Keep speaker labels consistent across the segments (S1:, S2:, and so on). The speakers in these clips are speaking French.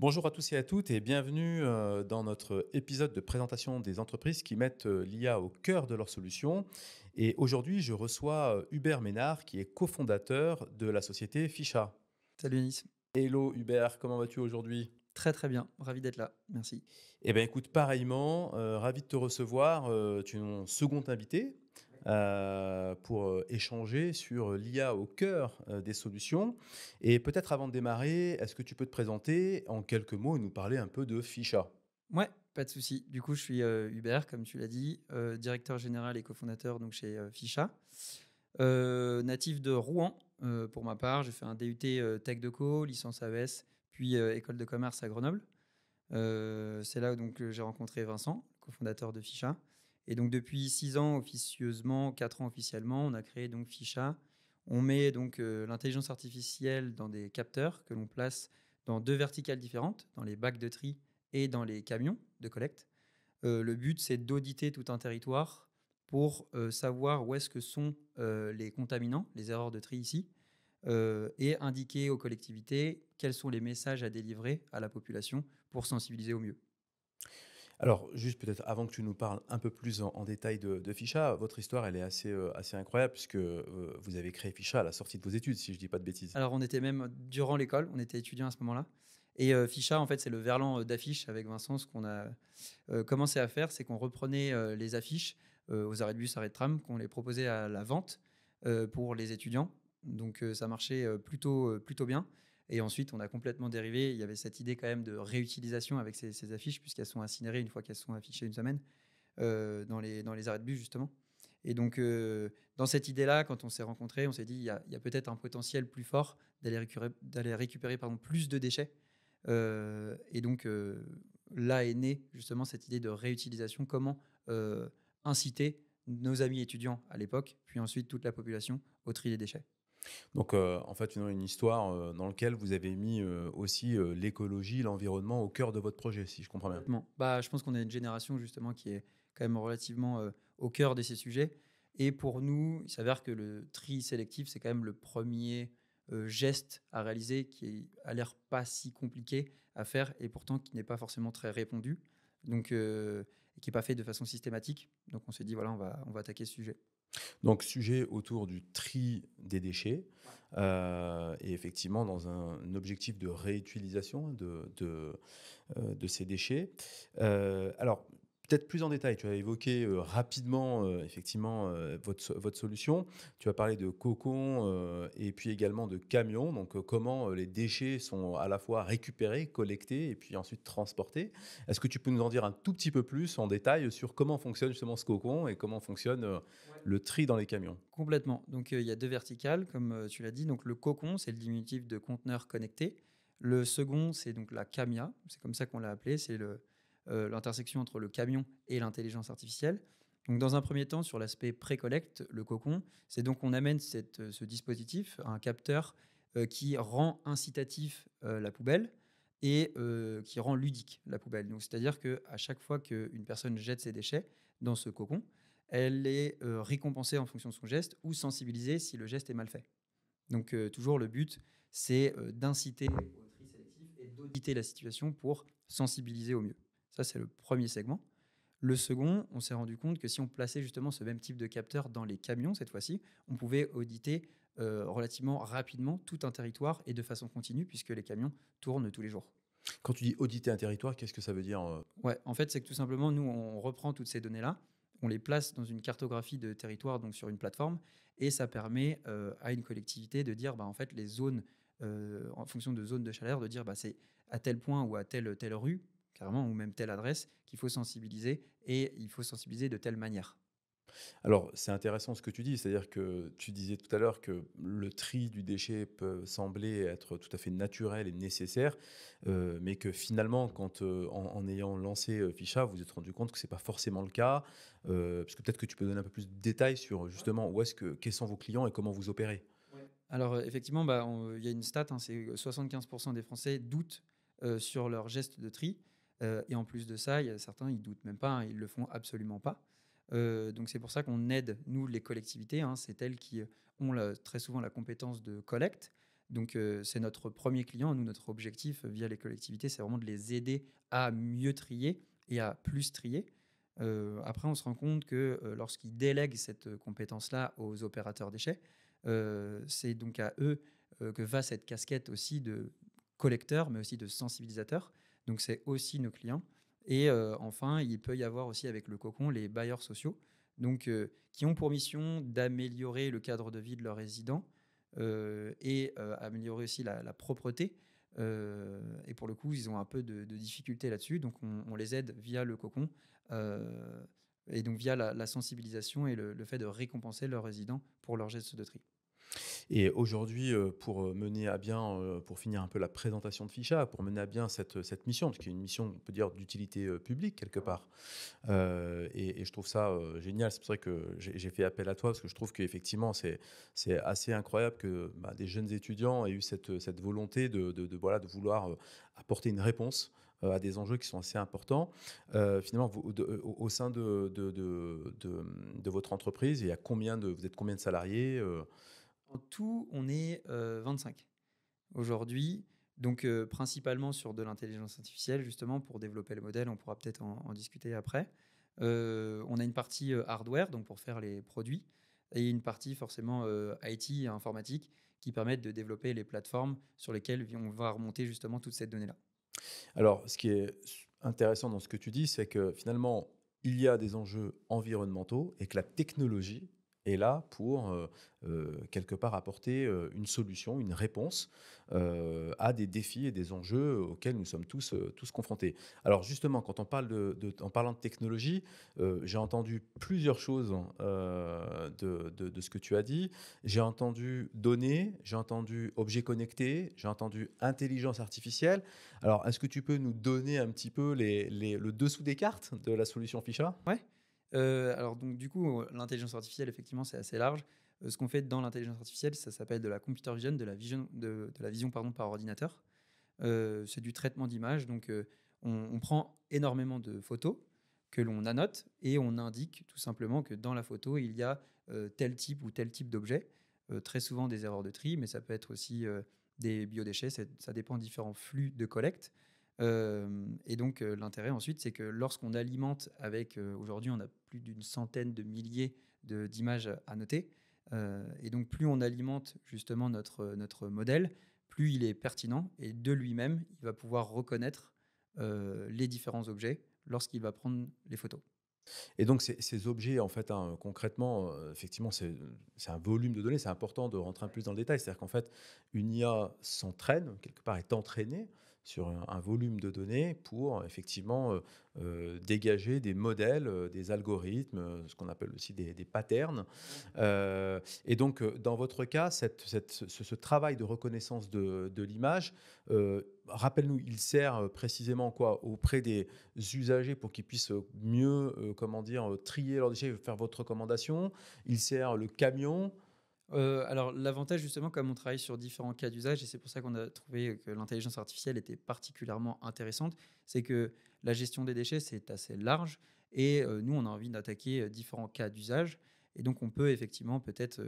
S1: Bonjour à tous et à toutes et bienvenue dans notre épisode de présentation des entreprises qui mettent l'IA au cœur de leurs solutions. Et aujourd'hui, je reçois Hubert Ménard qui est cofondateur de la société Ficha.
S2: Salut Nice.
S1: Hello Hubert, comment vas-tu aujourd'hui?
S2: Très très bien, ravi d'être là, merci.
S1: Eh bien écoute, pareillement, ravi de te recevoir. Tu es mon second invité pour échanger sur l'IA au cœur des solutions. Et peut-être avant de démarrer, est-ce que tu peux te présenter en quelques mots et nous parler un peu de Ficha?
S2: Ouais, pas de souci. Du coup, je suis Hubert, comme tu l'as dit, directeur général et cofondateur donc chez Ficha. Natif de Rouen, pour ma part, j'ai fait un DUT Tech Co, licence AES, puis école de commerce à Grenoble. C'est là donc que j'ai rencontré Vincent, cofondateur de Ficha. Et donc depuis 6 ans officieusement, 4 ans officiellement, on a créé donc Ficha. On met donc l'intelligence artificielle dans des capteurs que l'on place dans deux verticales différentes, dans les bacs de tri et dans les camions de collecte. Le but, c'est d'auditer tout un territoire pour savoir où est-ce que sont les contaminants, les erreurs de tri ici, et indiquer aux collectivités quels sont les messages à délivrer à la population pour sensibiliser au mieux.
S1: Alors, juste peut-être avant que tu nous parles un peu plus en détail de Ficha, votre histoire, elle est assez incroyable puisque vous avez créé Ficha à la sortie de vos études, si je dis pas de bêtises.
S2: Alors, on était même durant l'école, on était étudiants à ce moment-là. Et Ficha, en fait, c'est le verlan d'affiches avec Vincent. Ce qu'on a commencé à faire, c'est qu'on reprenait les affiches aux arrêts de bus, arrêts de tram, qu'on les proposait à la vente pour les étudiants. Donc, ça marchait plutôt bien. Et ensuite, on a complètement dérivé. Il y avait cette idée quand même de réutilisation avec ces affiches, puisqu'elles sont incinérées une fois qu'elles sont affichées une semaine dans les arrêts de bus, justement. Et donc, dans cette idée-là, quand on s'est rencontrés, on s'est dit, il y a peut-être un potentiel plus fort d'aller récupérer pardon, plus de déchets. Et donc, là est née justement cette idée de réutilisation. Comment inciter nos amis étudiants à l'époque, puis ensuite toute la population au tri des déchets.
S1: Donc, en fait, une histoire dans laquelle vous avez mis aussi l'écologie, l'environnement au cœur de votre projet, si je comprends bien.
S2: Complètement. Bah, je pense qu'on est une génération justement qui est quand même relativement au cœur de ces sujets. Et pour nous, il s'avère que le tri sélectif, c'est quand même le premier geste à réaliser a l'air pas si compliqué à faire et pourtant qui n'est pas forcément très répandu. Donc, et qui n'est pas fait de façon systématique. Donc on s'est dit, voilà, on va attaquer ce sujet.
S1: Donc, sujet autour du tri des déchets et effectivement dans un objectif de réutilisation hein, de ces déchets. Alors, peut-être plus en détail, tu as évoqué rapidement effectivement votre solution. Tu as parlé de cocon et puis également de camions. Donc, comment les déchets sont à la fois récupérés, collectés et puis ensuite transportés. Est-ce que tu peux nous en dire un tout petit peu plus en détail sur comment fonctionne justement ce cocon et comment fonctionne le tri dans les camions?
S2: Complètement. Donc, il y a 2 verticales, comme, tu l'as dit. Donc le cocon, c'est le diminutif de conteneur connecté. Le second, c'est donc la CAMIA, c'est comme ça qu'on l'a appelé, c'est l'intersection entre le camion et l'intelligence artificielle. Donc dans un premier temps, sur l'aspect pré-collecte, le cocon, c'est donc on amène ce dispositif, un capteur, qui rend incitatif, la poubelle et qui rend ludique la poubelle. Donc c'est-à-dire qu'à chaque fois qu'une personne jette ses déchets dans ce cocon, elle est récompensée en fonction de son geste ou sensibilisée si le geste est mal fait. Donc toujours le but, c'est d'inciter au tri sélectif et d'auditer la situation pour sensibiliser au mieux. Ça, c'est le premier segment. Le second, on s'est rendu compte que si on plaçait justement ce même type de capteur dans les camions, cette fois-ci, on pouvait auditer relativement rapidement tout un territoire et de façon continue, puisque les camions tournent tous les jours.
S1: Quand tu dis auditer un territoire, qu'est-ce que ça veut dire
S2: Ouais, en fait, c'est que tout simplement, nous, on reprend toutes ces données-là, on les place dans une cartographie de territoire, donc sur une plateforme, et ça permet à une collectivité de dire, bah, en fait, les zones, en fonction de zones de chaleur, de dire, bah, c'est à tel point ou à telle rue, carrément, ou même telle adresse, qu'il faut sensibiliser, et il faut sensibiliser de telle manière.
S1: Alors, c'est intéressant ce que tu dis, c'est-à-dire que tu disais tout à l'heure que le tri du déchet peut sembler être tout à fait naturel et nécessaire, mais que finalement, quand, en ayant lancé, Ficha, vous vous êtes rendu compte que c'est pas forcément le cas, parce que peut-être que tu peux donner un peu plus de détails sur, justement, quels sont vos clients et comment vous opérez?
S2: Ouais. Alors, effectivement, bah, il y a une stat, hein, c'est 75% des Français doutent sur leur geste de tri. Et en plus de ça, il y a certains, ils doutent même pas, hein, ils le font absolument pas. Donc, c'est pour ça qu'on aide, nous, les collectivités. Hein, c'est elles qui ont très souvent la compétence de collecte. Donc, c'est notre premier client. Nous, notre objectif via les collectivités, c'est vraiment de les aider à mieux trier et à plus trier. Après, on se rend compte que lorsqu'ils délèguent cette compétence-là aux opérateurs déchets, c'est donc à eux que va cette casquette aussi de collecteur, mais aussi de sensibilisateur. Donc, c'est aussi nos clients. Et enfin, il peut y avoir aussi avec le cocon les bailleurs sociaux, donc, qui ont pour mission d'améliorer le cadre de vie de leurs résidents et améliorer aussi la propreté. Et pour le coup, ils ont un peu de difficultés là-dessus. Donc, on les aide via le cocon euh, et donc via la sensibilisation et le fait de récompenser leurs résidents pour leurs gestes de tri.
S1: Et aujourd'hui, pour mener à bien, pour finir un peu la présentation de Ficha, pour mener à bien cette mission, parce qu'il y a une mission, on peut dire, d'utilité publique quelque part. Et je trouve ça génial. C'est pour ça que j'ai fait appel à toi, parce que je trouve qu'effectivement, c'est assez incroyable que bah, des jeunes étudiants aient eu cette volonté voilà, de vouloir apporter une réponse à des enjeux qui sont assez importants. Finalement, au sein de votre entreprise, il y a vous êtes combien de salariés
S2: En tout, on est 25 aujourd'hui, donc principalement sur de l'intelligence artificielle, justement, pour développer le modèle. On pourra peut-être en discuter après. On a une partie hardware, donc pour faire les produits, et une partie forcément IT et informatique qui permettent de développer les plateformes sur lesquelles on va remonter justement toute cette donnée-là.
S1: Alors, ce qui est intéressant dans ce que tu dis, c'est que finalement, il y a des enjeux environnementaux et que la technologie est là pour quelque part apporter une solution, une réponse à des défis et des enjeux auxquels nous sommes tous confrontés. Alors justement, quand on parle en parlant de technologie, j'ai entendu plusieurs choses de ce que tu as dit. J'ai entendu données, j'ai entendu objets connectés, j'ai entendu intelligence artificielle. Alors, est-ce que tu peux nous donner un petit peu le dessous des cartes de la solution Ficha?
S2: Ouais. Alors donc du coup, l'intelligence artificielle, effectivement, c'est assez large. Ce qu'on fait dans l'intelligence artificielle, ça s'appelle de la computer vision, de la vision pardon, par ordinateur. C'est du traitement d'image. Donc, on prend énormément de photos que l'on annote et on indique tout simplement que dans la photo, il y a tel type ou tel type d'objet. Très souvent des erreurs de tri, mais ça peut être aussi des biodéchets. Ça dépend de différents flux de collecte. Et donc, l'intérêt ensuite, c'est que lorsqu'on alimente avec, aujourd'hui, on a plus d'une centaine de milliers d'images à noter. Et donc, plus on alimente justement notre modèle, plus il est pertinent et de lui-même, il va pouvoir reconnaître les différents objets lorsqu'il va prendre les photos.
S1: Et donc, ces objets, en fait, hein, concrètement, effectivement, c'est un volume de données. C'est important de rentrer un peu plus dans le détail. C'est-à-dire qu'en fait, une IA s'entraîne, quelque part, est entraînée sur un volume de données pour effectivement dégager des modèles, des algorithmes, ce qu'on appelle aussi des patterns. Et donc, dans votre cas, ce travail de reconnaissance de l'image, rappelle-nous, il sert précisément quoi auprès des usagers pour qu'ils puissent mieux, comment dire, trier leurs déchets, faire votre recommandation. Il sert le camion.
S2: Alors l'avantage justement, comme on travaille sur différents cas d'usage, et c'est pour ça qu'on a trouvé que l'intelligence artificielle était particulièrement intéressante, c'est que la gestion des déchets, c'est assez large, et nous, on a envie d'attaquer différents cas d'usage, et donc on peut effectivement peut-être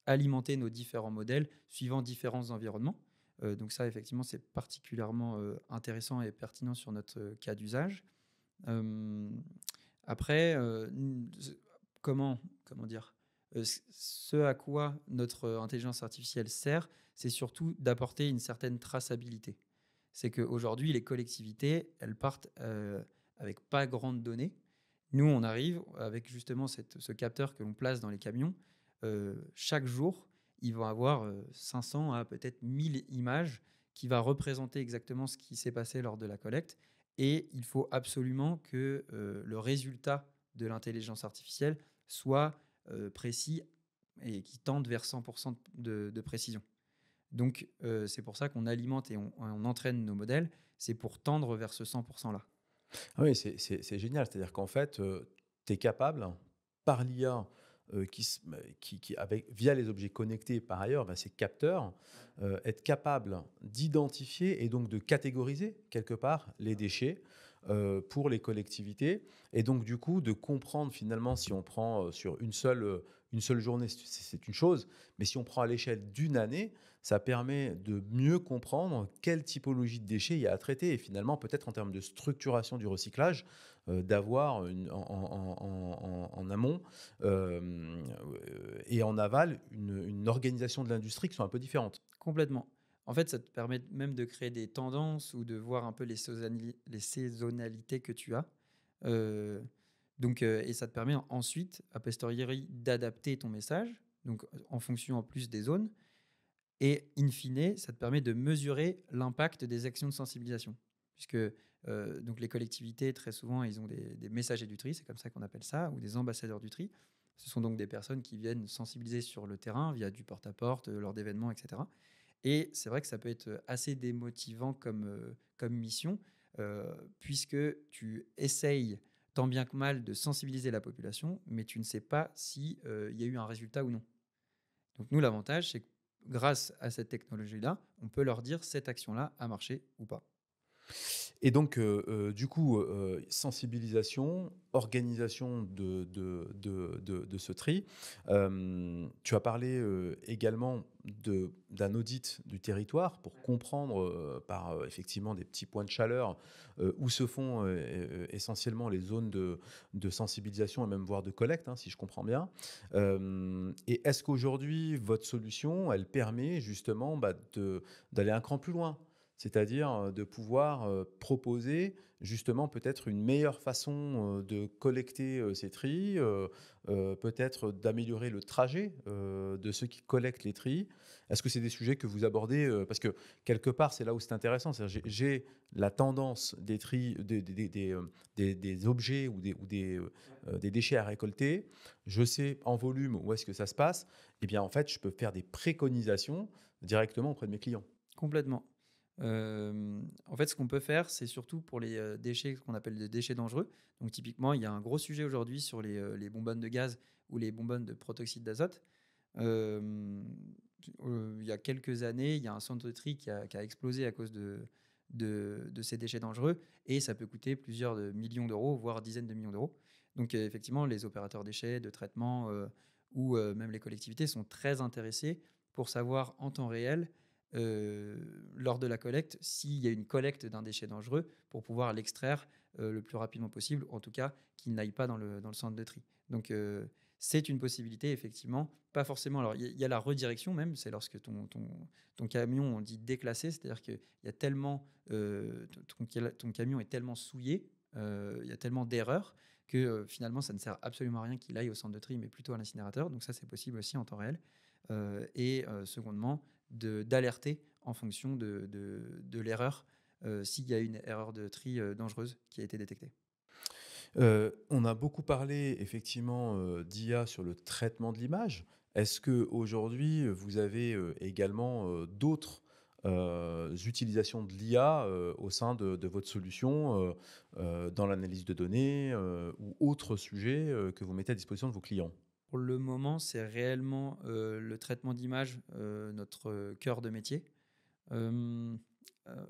S2: alimenter nos différents modèles suivant différents environnements. Donc ça, effectivement, c'est particulièrement intéressant et pertinent sur notre cas d'usage. Euh, Après, comment dire ce à quoi notre intelligence artificielle sert, c'est surtout d'apporter une certaine traçabilité. C'est qu'aujourd'hui, les collectivités, elles partent avec pas grandes données. Nous, on arrive avec justement ce capteur que l'on place dans les camions. Chaque jour, ils vont avoir 500 à peut-être 1000 images qui va représenter exactement ce qui s'est passé lors de la collecte. Et il faut absolument que le résultat de l'intelligence artificielle soit précis et qui tendent vers 100% de précision. Donc, c'est pour ça qu'on alimente et on entraîne nos modèles, c'est pour tendre vers ce 100%-là.
S1: Ah oui, c'est génial. C'est-à-dire qu'en fait, tu es capable, par l'IA, via les objets connectés par ailleurs, bah, ces capteurs, être capable d'identifier et donc de catégoriser quelque part les déchets pour les collectivités. Et donc, du coup, de comprendre finalement, si on prend sur une seule journée, c'est une chose, mais si on prend à l'échelle d'une année, ça permet de mieux comprendre quelle typologie de déchets il y a à traiter et finalement, peut-être en termes de structuration du recyclage, d'avoir en amont et en aval une organisation de l'industrie qui sont un peu différentes.
S2: Complètement. En fait, ça te permet même de créer des tendances ou de voir un peu les saisonnalités que tu as. Euh, et ça te permet ensuite, a posteriori, d'adapter ton message, donc en fonction en plus des zones. Et in fine, ça te permet de mesurer l'impact des actions de sensibilisation. Puisque donc les collectivités, très souvent, ils ont des messagers du tri, c'est comme ça qu'on appelle ça, ou des ambassadeurs du tri. Ce sont donc des personnes qui viennent sensibiliser sur le terrain via du porte-à-porte, lors d'événements, etc. Et c'est vrai que ça peut être assez démotivant comme mission, puisque tu essayes tant bien que mal de sensibiliser la population, mais tu ne sais pas s'il y a eu un résultat ou non. Donc nous, l'avantage, c'est que grâce à cette technologie-là, on peut leur dire cette action-là a marché ou pas.
S1: Et donc, du coup, sensibilisation, organisation de ce tri. Tu as parlé également d'un audit du territoire pour comprendre par effectivement des petits points de chaleur où se font essentiellement les zones de sensibilisation et même voire de collecte, hein, si je comprends bien. Et est-ce qu'aujourd'hui, votre solution, elle permet justement d'aller un cran plus loin? C'est-à-dire de pouvoir proposer justement peut-être une meilleure façon de collecter ces tris, peut-être d'améliorer le trajet de ceux qui collectent les tris. Est-ce que c'est des sujets que vous abordez parce que quelque part, c'est là où c'est intéressant. C'est-à-dire, j'ai la tendance des tris, des objets ou des déchets à récolter. Je sais en volume où est-ce que ça se passe. Eh bien, en fait, je peux faire des préconisations directement auprès de mes clients.
S2: Complètement. En fait, ce qu'on peut faire, c'est surtout pour les déchets, ce qu'on appelle des déchets dangereux. Donc, typiquement, il y a un gros sujet aujourd'hui sur les bonbonnes de gaz ou les bonbonnes de protoxyde d'azote. Euh, il y a quelques années, il y a un centre de tri qui a explosé à cause de ces déchets dangereux et ça peut coûter plusieurs millions d'euros, voire dizaines de millions d'euros. Donc, effectivement, les opérateurs déchets, de traitement ou même les collectivités sont très intéressés pour savoir en temps réel lors de la collecte, s'il y a une collecte d'un déchet dangereux, pour pouvoir l'extraire le plus rapidement possible, ou en tout cas qu'il n'aille pas dans le centre de tri. Donc c'est une possibilité, effectivement. Pas forcément. Alors il y a la redirection même, c'est lorsque ton camion, on dit déclassé, c'est-à-dire qu'il y a tellement, ton camion est tellement souillé, il y a tellement d'erreurs que finalement ça ne sert absolument à rien qu'il aille au centre de tri, mais plutôt à l'incinérateur. Donc ça c'est possible aussi en temps réel. Secondement, d'alerter en fonction de l'erreur s'il y a une erreur de tri dangereuse qui a été détectée.
S1: On a beaucoup parlé effectivement d'IA sur le traitement de l'image. Est-ce qu'aujourd'hui, vous avez également d'autres utilisations de l'IA au sein de votre solution dans l'analyse de données ou autres sujets que vous mettez à disposition de vos clients?
S2: Pour le moment, c'est réellement le traitement d'image, notre cœur de métier. Euh,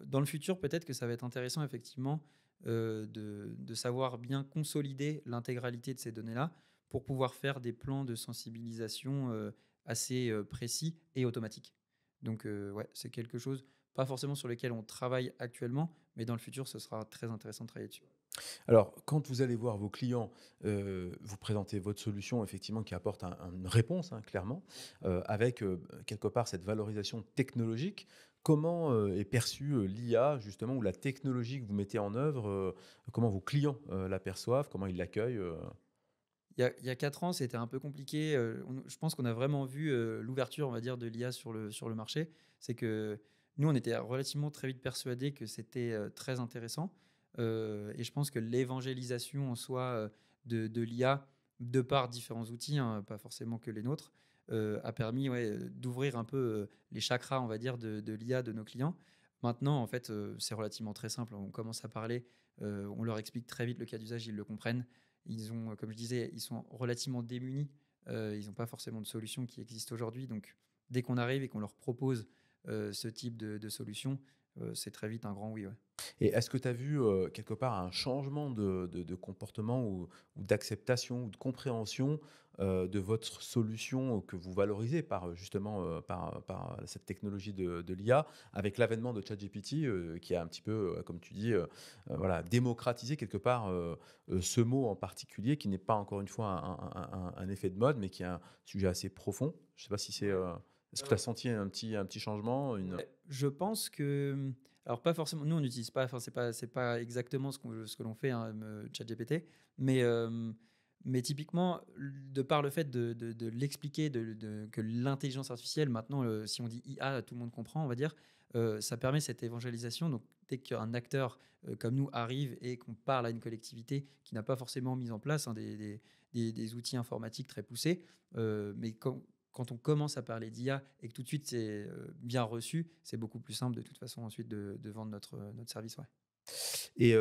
S2: dans le futur, peut-être que ça va être intéressant, effectivement, de savoir bien consolider l'intégralité de ces données-là pour pouvoir faire des plans de sensibilisation assez précis et automatiques. Donc, ouais, c'est quelque chose, pas forcément sur lequel on travaille actuellement, mais dans le futur, ce sera très intéressant de travailler dessus.
S1: Alors, quand vous allez voir vos clients, vous présentez votre solution effectivement qui apporte une réponse, hein, clairement, avec quelque part cette valorisation technologique. Comment est perçue l'IA justement ou la technologie que vous mettez en œuvre? Comment vos clients l'aperçoivent? Comment ils l'accueillent?
S2: Il y a 4 ans, c'était un peu compliqué. Je pense qu'on a vraiment vu l'ouverture, on va dire, de l'IA sur le marché. C'est que nous, on était relativement très vite persuadés que c'était très intéressant. Et je pense que l'évangélisation en soi de l'IA, de par différents outils, hein, pas forcément que les nôtres, a permis, ouais, d'ouvrir un peu les chakras, on va dire, de l'IA de nos clients. Maintenant, en fait, c'est relativement très simple. On commence à parler, on leur explique très vite le cas d'usage, ils le comprennent. Ils ont, comme je disais, ils sont relativement démunis. Ils n'ont pas forcément de solution qui existe aujourd'hui. Donc, dès qu'on arrive et qu'on leur propose ce type de solution, c'est très vite un grand oui, ouais.
S1: Et est-ce que tu as vu, quelque part un changement de comportement ou d'acceptation ou de compréhension, de votre solution que vous valorisez par, justement, par cette technologie de l'IA avec l'avènement de ChatGPT, qui a un petit peu, comme tu dis, voilà, démocratisé quelque part, ce mot en particulier qui n'est pas encore une fois un effet de mode, mais qui est un sujet assez profond. Je ne sais pas si c'est,
S2: Ouais.
S1: est-ce que tu as senti un petit changement, une
S2: Ouais, je pense que, alors pas forcément, nous on n'utilise pas, enfin c'est pas exactement ce que l'on fait, hein, ChatGPT, mais mais typiquement, de par le fait de l'expliquer, que l'intelligence artificielle maintenant, si on dit IA, tout le monde comprend, on va dire, ça permet cette évangélisation. Donc dès qu'un acteur comme nous arrive et qu'on parle à une collectivité qui n'a pas forcément mis en place, hein, des outils informatiques très poussés, mais quand on commence à parler d'IA et que tout de suite c'est bien reçu, c'est beaucoup plus simple de toute façon ensuite de vendre notre service. Ouais.
S1: et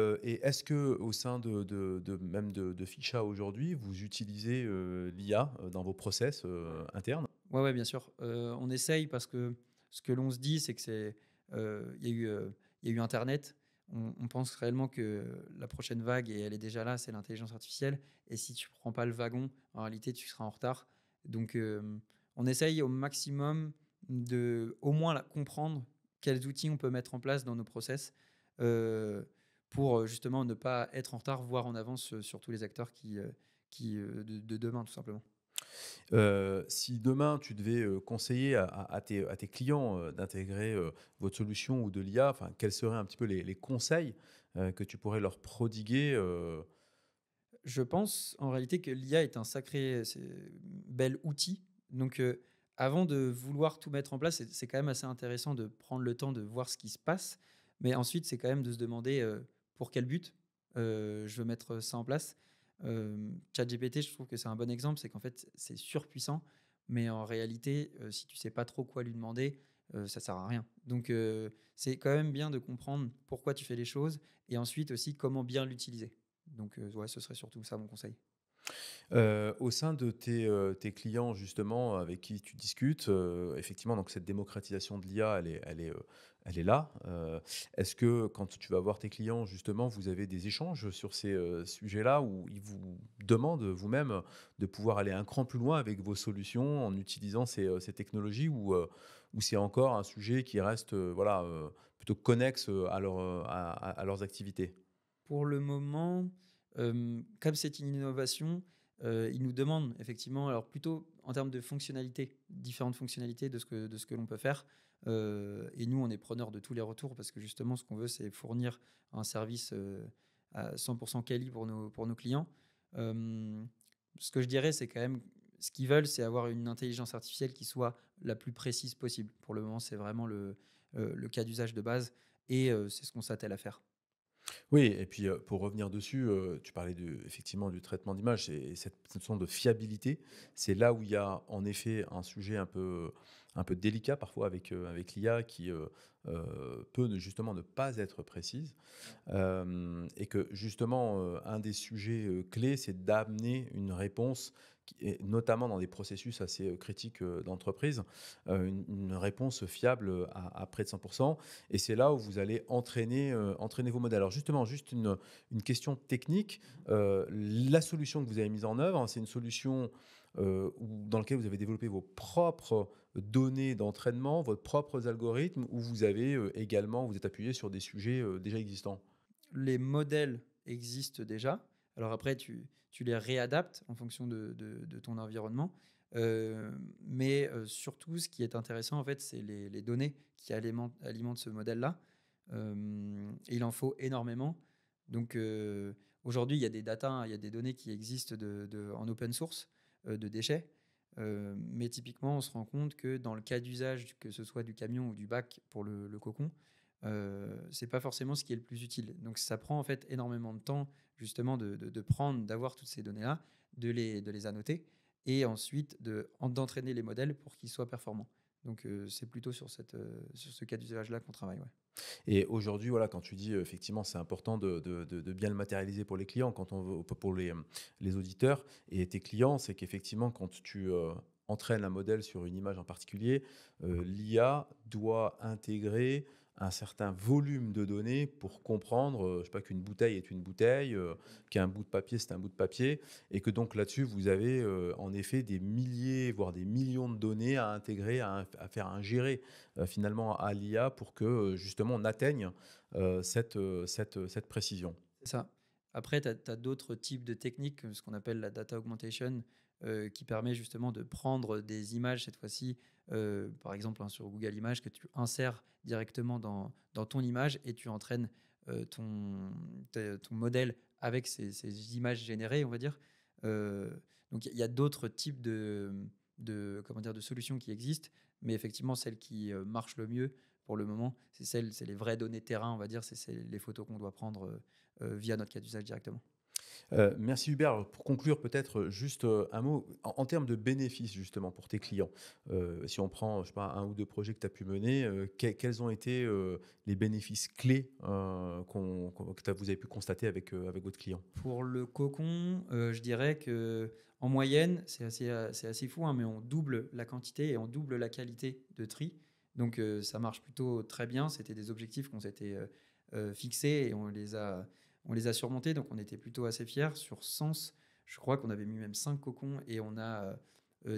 S1: est-ce que au sein de Ficha aujourd'hui, vous utilisez, l'IA, dans vos process, internes?
S2: Ouais, ouais, bien sûr. On essaye parce que ce que l'on se dit, c'est que il y a eu Internet. On pense réellement que la prochaine vague, et elle est déjà là, c'est l'intelligence artificielle. Et si tu prends pas le wagon, en réalité, tu seras en retard. Donc, on essaye au maximum de, au moins, comprendre quels outils on peut mettre en place dans nos process euh, pour justement ne pas être en retard, voire en avance sur tous les acteurs de demain, tout simplement.
S1: Si demain tu devais, conseiller à tes clients, d'intégrer, votre solution ou de l'IA, enfin, quels seraient un petit peu les conseils, que tu pourrais leur prodiguer,
S2: Je pense en réalité que l'IA est un sacré bel outil. Donc, avant de vouloir tout mettre en place, c'est quand même assez intéressant de prendre le temps de voir ce qui se passe. Mais ensuite, c'est quand même de se demander pour quel but je veux mettre ça en place. ChatGPT, je trouve que c'est un bon exemple. C'est qu'en fait, c'est surpuissant. Mais en réalité, si tu sais pas trop quoi lui demander, ça sert à rien. Donc, c'est quand même bien de comprendre pourquoi tu fais les choses et ensuite aussi comment bien l'utiliser. Donc, ouais, ce serait surtout ça mon conseil.
S1: Au sein de tes clients justement avec qui tu discutes, effectivement donc cette démocratisation de l'IA elle est là. Est-ce que quand tu vas voir tes clients justement, vous avez des échanges sur ces, sujets-là où ils vous demandent vous-même de pouvoir aller un cran plus loin avec vos solutions en utilisant ces technologies ou c'est encore un sujet qui reste, voilà, plutôt connexe, à leurs activités?
S2: Pour le moment, comme c'est une innovation, ils nous demandent effectivement, alors plutôt en termes de fonctionnalités, différentes fonctionnalités de ce que l'on peut faire. Et nous, on est preneurs de tous les retours parce que justement, ce qu'on veut, c'est fournir un service à 100% quali pour nos clients. Euh, Ce que je dirais, c'est quand même, ce qu'ils veulent, c'est avoir une intelligence artificielle qui soit la plus précise possible. Pour le moment, c'est vraiment le cas d'usage de base et c'est ce qu'on s'attelle à faire.
S1: Oui et puis, pour revenir dessus, tu parlais effectivement du traitement d'image et cette notion de fiabilité, c'est là où il y a en effet un sujet un peu délicat parfois avec l'IA qui, peut justement ne pas être précise. Et que justement, un des sujets, clés, c'est d'amener une réponse qui est notamment dans des processus assez, critiques, d'entreprise, une réponse fiable, à près de 100. Et c'est là où vous allez entraîner vos modèles. Alors justement, juste une question technique, la solution que vous avez mise en œuvre, hein, c'est une solution, dans laquelle vous avez développé vos propres données d'entraînement, vos propres algorithmes, ou vous avez, également vous êtes appuyé sur des sujets, déjà existants?
S2: Les modèles existent déjà. Alors après, tu les réadaptes en fonction de ton environnement. Mais surtout, ce qui est intéressant, en fait, c'est les données qui alimentent ce modèle-là. Et il en faut énormément. Donc aujourd'hui, il y a des data, hein, il y a des données qui existent en open source de déchets. Mais typiquement, on se rend compte que dans le cas d'usage, que ce soit du camion ou du bac pour le cocon, c'est pas forcément ce qui est le plus utile. Donc ça prend en fait énormément de temps justement d'avoir toutes ces données-là, de les annoter et ensuite d'entraîner les modèles pour qu'ils soient performants. Donc c'est plutôt sur ce cas d'usage-là qu'on travaille. Ouais.
S1: Et aujourd'hui, voilà, quand tu dis, effectivement, c'est important de bien le matérialiser pour les clients, quand on veut pour les auditeurs et tes clients, c'est qu'effectivement, quand tu, entraînes un modèle sur une image en particulier, l'IA doit intégrer un certain volume de données pour comprendre, je sais pas, qu'une bouteille est une bouteille, qu'un bout de papier, c'est un bout de papier et que donc là-dessus, vous avez, en effet des milliers, voire des millions de données à intégrer, à faire ingérer, finalement à l'IA pour que, justement on atteigne, cette précision.
S2: C'est ça. Après, tu as d'autres types de techniques, ce qu'on appelle la data augmentation, qui permet justement de prendre des images, cette fois-ci, par exemple, hein, sur Google Images, que tu insères directement dans ton image et tu entraînes ton modèle avec ces images générées, on va dire. Euh, donc, il y a d'autres types comment dire, de solutions qui existent, mais effectivement, celle qui marche le mieux pour le moment, c'est les vraies données terrain, on va dire, c'est les photos qu'on doit prendre via notre cas d'usage directement.
S1: Merci Hubert. Alors, pour conclure, peut-être juste un mot en termes de bénéfices justement pour tes clients. Si on prend, je sais pas, un ou deux projets que tu as pu mener, quels ont été les bénéfices clés que vous avez pu constater avec votre client?
S2: Pour le cocon, je dirais que en moyenne, c'est assez fou, hein, mais on double la quantité et on double la qualité de tri. Donc ça marche plutôt très bien. C'était des objectifs qu'on s'était fixés et on les a surmontés. Donc on était plutôt assez fiers. Sur 100, je crois qu'on avait mis même 5 cocons et on a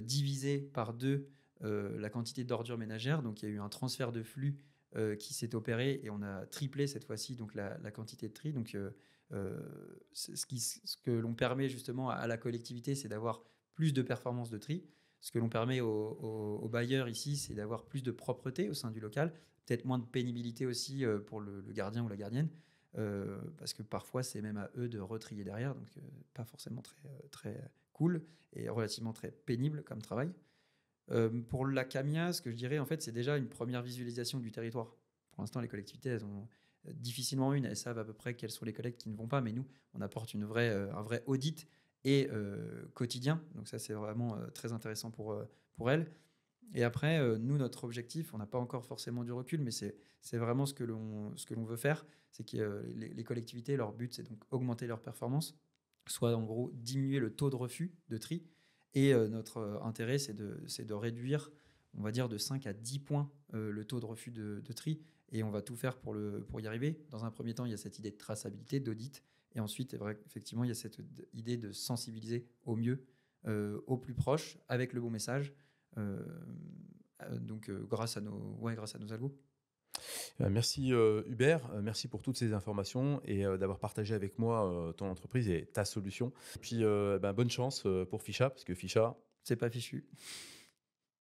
S2: divisé par 2 la quantité d'ordures ménagères. Donc il y a eu un transfert de flux qui s'est opéré et on a triplé cette fois-ci donc la quantité de tri. Donc euh, ce que l'on permet justement à la collectivité, c'est d'avoir plus de performance de tri. Ce que l'on permet aux bailleurs ici, c'est d'avoir plus de propreté au sein du local, peut-être moins de pénibilité aussi pour le gardien ou la gardienne, parce que parfois c'est même à eux de retrier derrière, donc pas forcément très cool et relativement très pénible comme travail. Pour la CAMIA, ce que je dirais, en fait, c'est déjà une première visualisation du territoire. Pour l'instant, les collectivités, elles ont difficilement une, elles savent à peu près quelles sont les collectes qui ne vont pas, mais nous, on apporte un vrai audit et quotidien. Donc ça, c'est vraiment très intéressant pour elles. Et après, nous, notre objectif, on n'a pas encore forcément du recul, mais c'est vraiment ce que l'on veut faire, c'est que les collectivités, leur but, c'est donc augmenter leur performance, soit en gros diminuer le taux de refus de tri. Et notre intérêt, c'est de réduire, on va dire, de 5 à 10 points le taux de refus de tri. Et on va tout faire pour y arriver. Dans un premier temps, il y a cette idée de traçabilité, d'audit. Et ensuite, c'est vrai, effectivement, il y a cette idée de sensibiliser au mieux, au plus proche, avec le bon message. Euh, donc, grâce à nos algos.
S1: Merci Hubert, merci pour toutes ces informations et d'avoir partagé avec moi ton entreprise et ta solution. Et puis bonne chance pour Ficha, parce que Ficha,
S2: C'est pas fichu.